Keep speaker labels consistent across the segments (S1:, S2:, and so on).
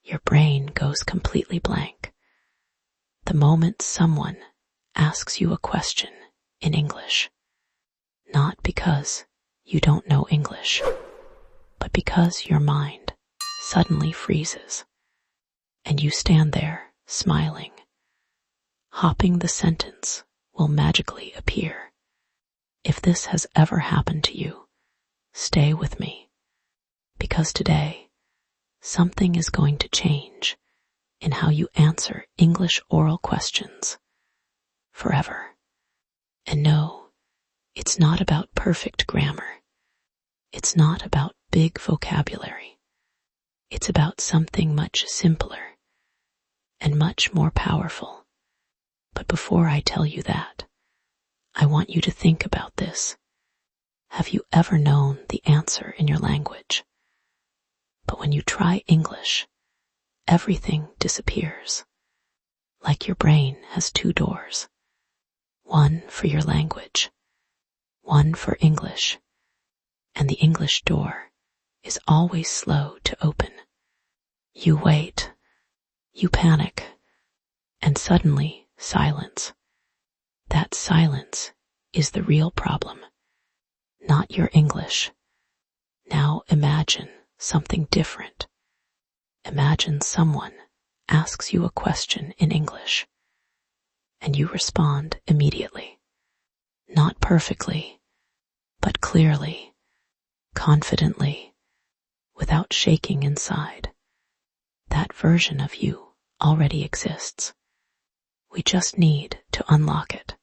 S1: your brain goes completely blank. The moment someone asks you a question in English, not because you don't know English, but because your mind suddenly freezes, and you stand there smiling, hoping the sentence will magically appear. If this has ever happened to you, stay with me, because today something is going to change in how you answer English oral questions forever. And no, it's not about perfect grammar. It's not about big vocabulary. It's about something much simpler and much more powerful. But before I tell you that, I want you to think about this. Have you ever known the answer in your language? But when you try English, everything disappears. Like your brain has two doors. One for your language, one for English, and the English door is always slow to open. You wait, you panic, and suddenly silence. That silence is the real problem, not your English. Now imagine something different. Imagine someone asks you a question in English, and you respond immediately. Not perfectly, but clearly, confidently, without shaking inside. That version of you already exists. We just need to unlock it.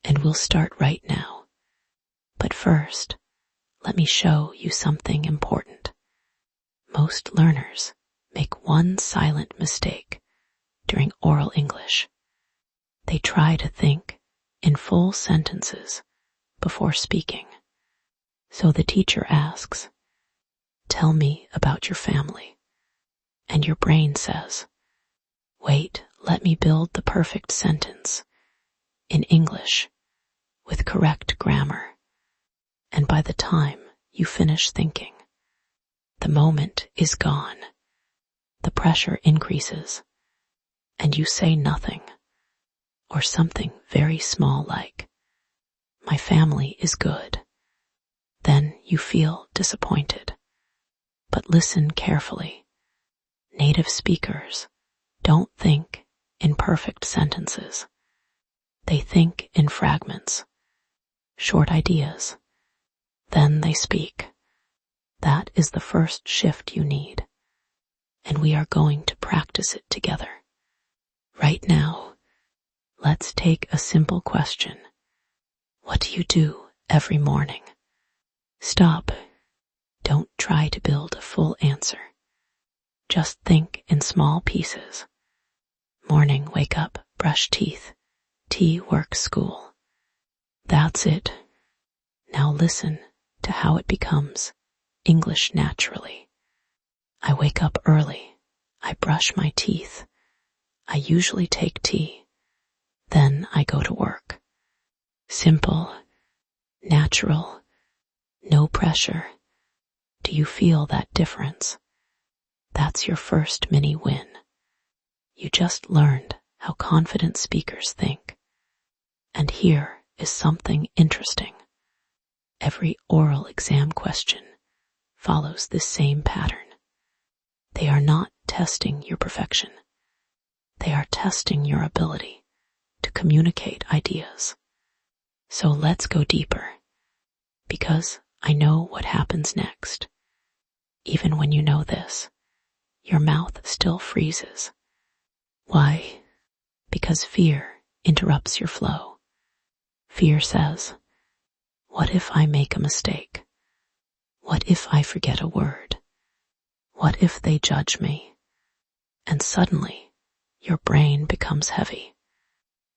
S1: And we'll start right now. But first, let me show you something important. Most learners make one silent mistake during oral English. They try to think in full sentences before speaking. So the teacher asks, "Tell me about your family." And your brain says, "Wait, let me build the perfect sentence in English with correct grammar." And by the time you finish thinking, the moment is gone. The pressure increases, and you say nothing, or something very small like, "My family is good." Then you feel disappointed. But listen carefully. Native speakers don't think in perfect sentences. They think in fragments, short ideas. Then they speak. That is the first shift you need, and we are going to practice it together. Right now, let's take a simple question. What do you do every morning? Stop. Don't try to build a full answer. Just think in small pieces. Morning, wake up, brush teeth, tea, work, school. That's it. Now listen to how it becomes English naturally. I wake up early. I brush my teeth. I usually take tea. Then I go to work. Simple, natural, no pressure. Do you feel that difference? That's your first mini win. You just learned how confident speakers think. And here is something interesting. Every oral exam question follows this same pattern. They are not testing your perfection. They are testing your ability to communicate ideas. So let's go deeper, because I know what happens next. Even when you know this, your mouth still freezes. Why? Because fear interrupts your flow. Fear says, "What if I make a mistake? What if I forget a word? What if they judge me?" And suddenly, your brain becomes heavy.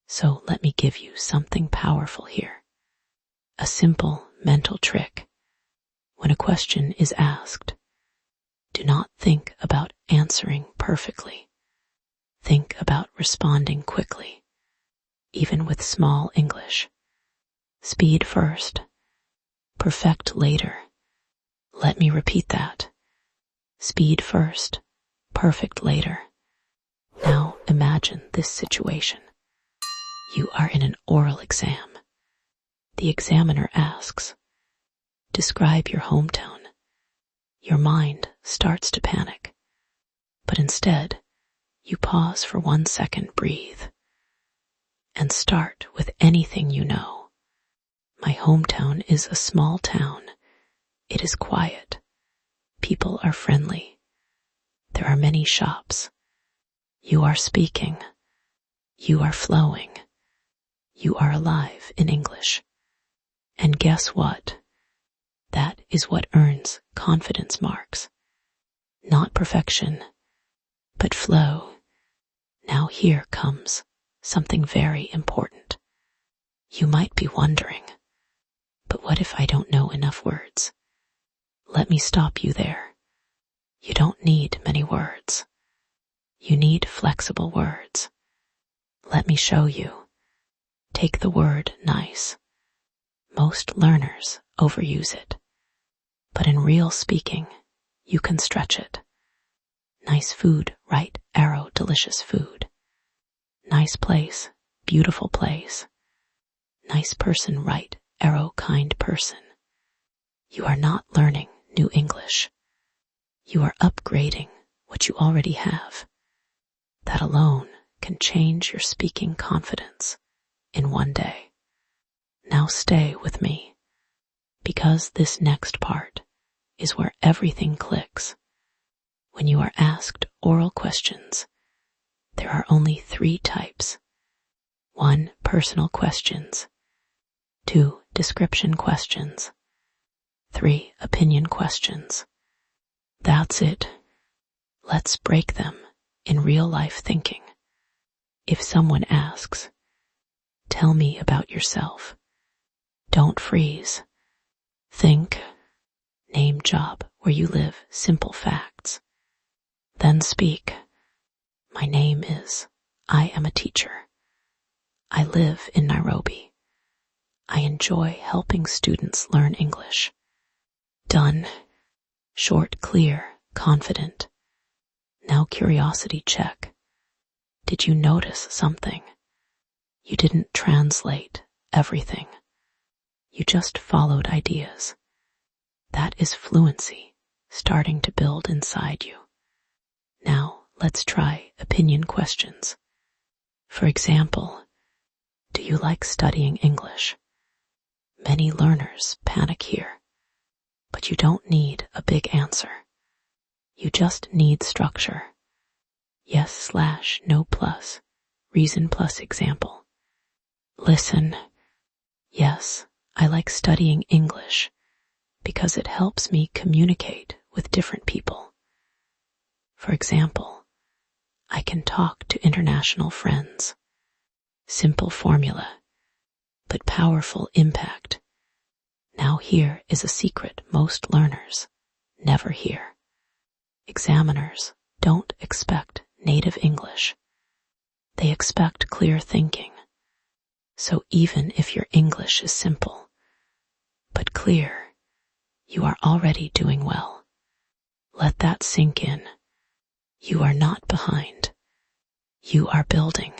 S1: So let me give you something powerful here. A simple mental trick. When a question is asked, do not think about answering perfectly. Think about responding quickly, even with small English. Speed first, perfect later. Let me repeat that. Speed first, perfect later. Now imagine this situation. You are in an oral exam. The examiner asks, describe your hometown. Your mind starts to panic, but instead, you pause for 1 second, breathe, and start with anything you know. My hometown is a small town. It is quiet. People are friendly. There are many shops. You are speaking. You are flowing. You are alive in English. And guess what? That is what earns confidence marks. Not perfection, but flow. Now here comes something very important. You might be wondering, but what if I don't know enough words? Let me stop you there. You don't need many words. You need flexible words. Let me show you. Take the word nice. Most learners overuse it, but in real speaking, you can stretch it. Nice food, right arrow, delicious food. Nice place, beautiful place. Nice person, right arrow, kind person. You are not learning new English. You are upgrading what you already have. That alone can change your speaking confidence in one day. Now stay with me, because this next part is where everything clicks. When you are asked oral questions, there are only 3 types. 1, personal questions. 2, description questions. 3, opinion questions. That's it. Let's break them in real life thinking. If someone asks, tell me about yourself, don't freeze. Think. Name, job, where you live, simple facts. Then speak. My name is, I am a teacher. I live in Nairobi. I enjoy helping students learn English. Done. Short, clear, confident. Now curiosity check. Did you notice something? You didn't translate everything. You just followed ideas. That is fluency starting to build inside you. Now let's try opinion questions. For example, do you like studying English? Many learners panic here, but you don't need a big answer. You just need structure. Yes/no plus, reason plus example. Listen. Yes, I like studying English because it helps me communicate with different people. For example, I can talk to international friends. Simple formula, but powerful impact. Now here is a secret most learners never hear. Examiners don't expect native English. They expect clear thinking. So even if your English is simple, but clear, you are already doing well. Let that sink in. You are not behind. You are building.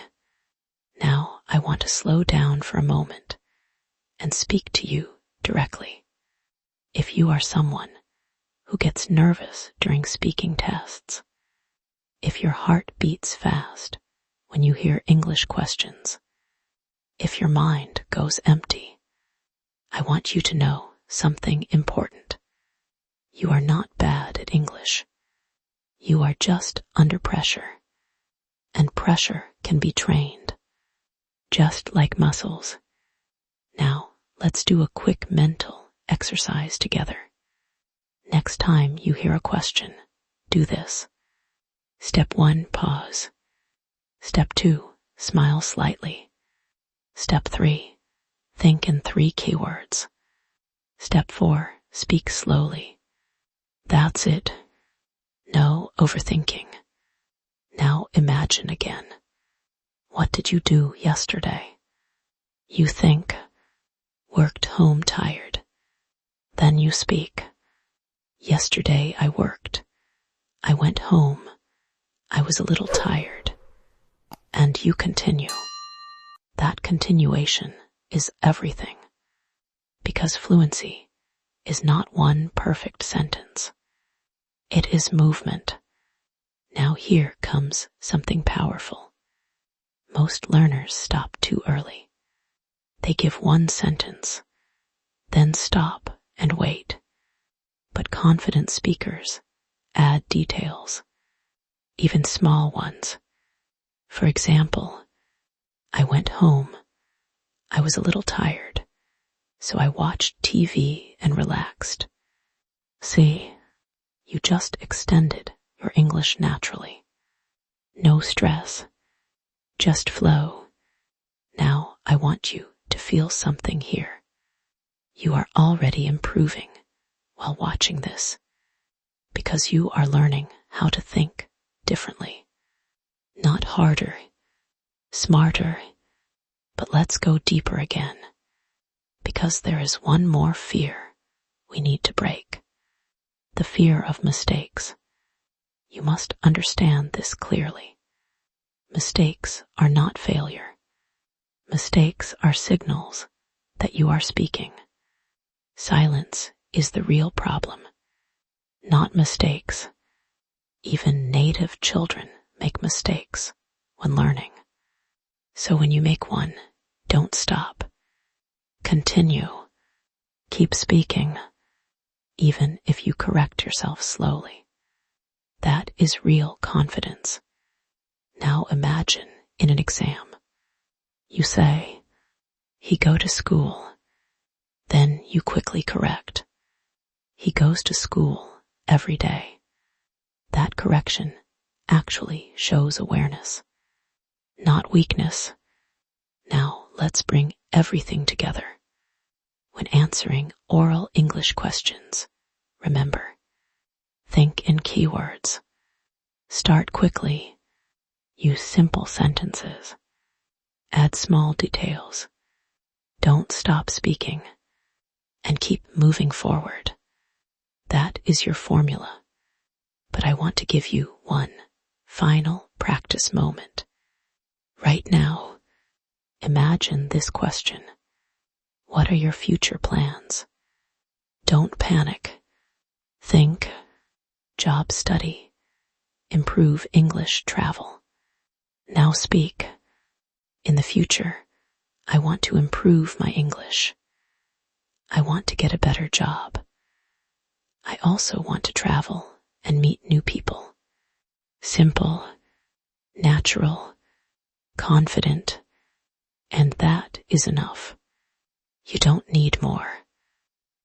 S1: Now I want to slow down for a moment and speak to you directly. If you are someone who gets nervous during speaking tests, if your heart beats fast when you hear English questions, if your mind goes empty, I want you to know something important. You are not bad at English. You are just under pressure, and pressure can be trained, just like muscles. Now, let's do a quick mental exercise together. Next time you hear a question, do this. Step 1, pause. Step 2, smile slightly. Step 3, think in 3 keywords. Step 4, speak slowly. That's it. No overthinking. Now imagine again. What did you do yesterday? You think. Worked home tired. Then you speak. Yesterday I worked. I went home. was a little tired. And you continue. That continuation is everything. Because fluency is not one perfect sentence. It is movement. Now here comes something powerful. Most learners stop too early. They give one sentence, then stop and wait. But confident speakers add details, even small ones. For example, I went home. I was a little tired, so I watched TV and relaxed. See, you just extended your English naturally. No stress, just flow. Now I want you to feel something here. You are already improving while watching this, because you are learning how to think differently. Not harder, smarter, but let's go deeper again, because there is one more fear we need to break. The fear of mistakes. You must understand this clearly. Mistakes are not failure. Mistakes are signals that you are speaking. Silence is the real problem, not mistakes. Even native children make mistakes when learning. So when you make one, don't stop. Continue. Keep speaking, even if you correct yourself slowly. That is real confidence. Now imagine in an exam. You say, he go to school. Then you quickly correct. He goes to school every day. That correction actually shows awareness, not weakness. Now let's bring everything together. When answering oral English questions, remember, think in keywords. Start quickly. Use simple sentences. Add small details. Don't stop speaking. And keep moving forward. That is your formula. But I want to give you one final practice moment. Right now, imagine this question. What are your future plans? Don't panic. Think, job study, improve English travel. Now speak. In the future, I want to improve my English. I want to get a better job. I also want to travel and meet new people. Simple, natural, confident, and that is enough. You don't need more.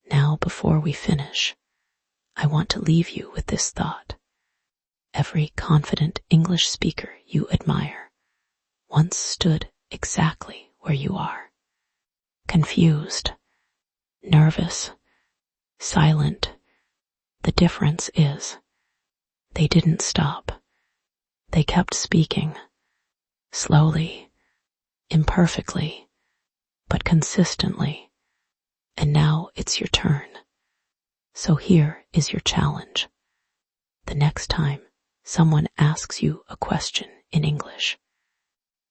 S1: Now, before we finish, I want to leave you with this thought. Every confident English speaker you admire once stood exactly where you are. Confused, nervous, silent. The difference is they didn't stop. They kept speaking, slowly, imperfectly, but consistently. And now it's your turn. So here is your challenge. The next time someone asks you a question in English,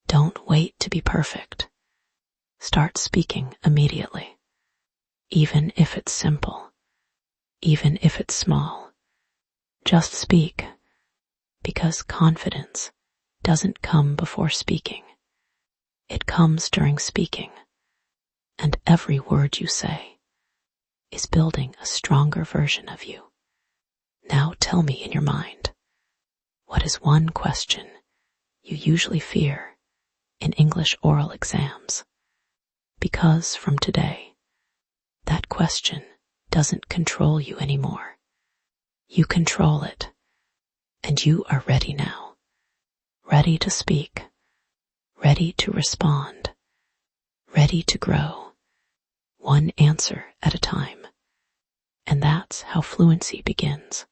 S1: don't wait to be perfect. Start speaking immediately. Even if it's simple, even if it's small, just speak, because confidence doesn't come before speaking. It comes during speaking, and every word you say is building a stronger version of you. Now tell me in your mind, what is one question you usually fear in English oral exams? Because from today, that question doesn't control you anymore. You control it, and you are ready now. Ready to speak, ready to respond, ready to grow, one answer at a time. And that's how fluency begins.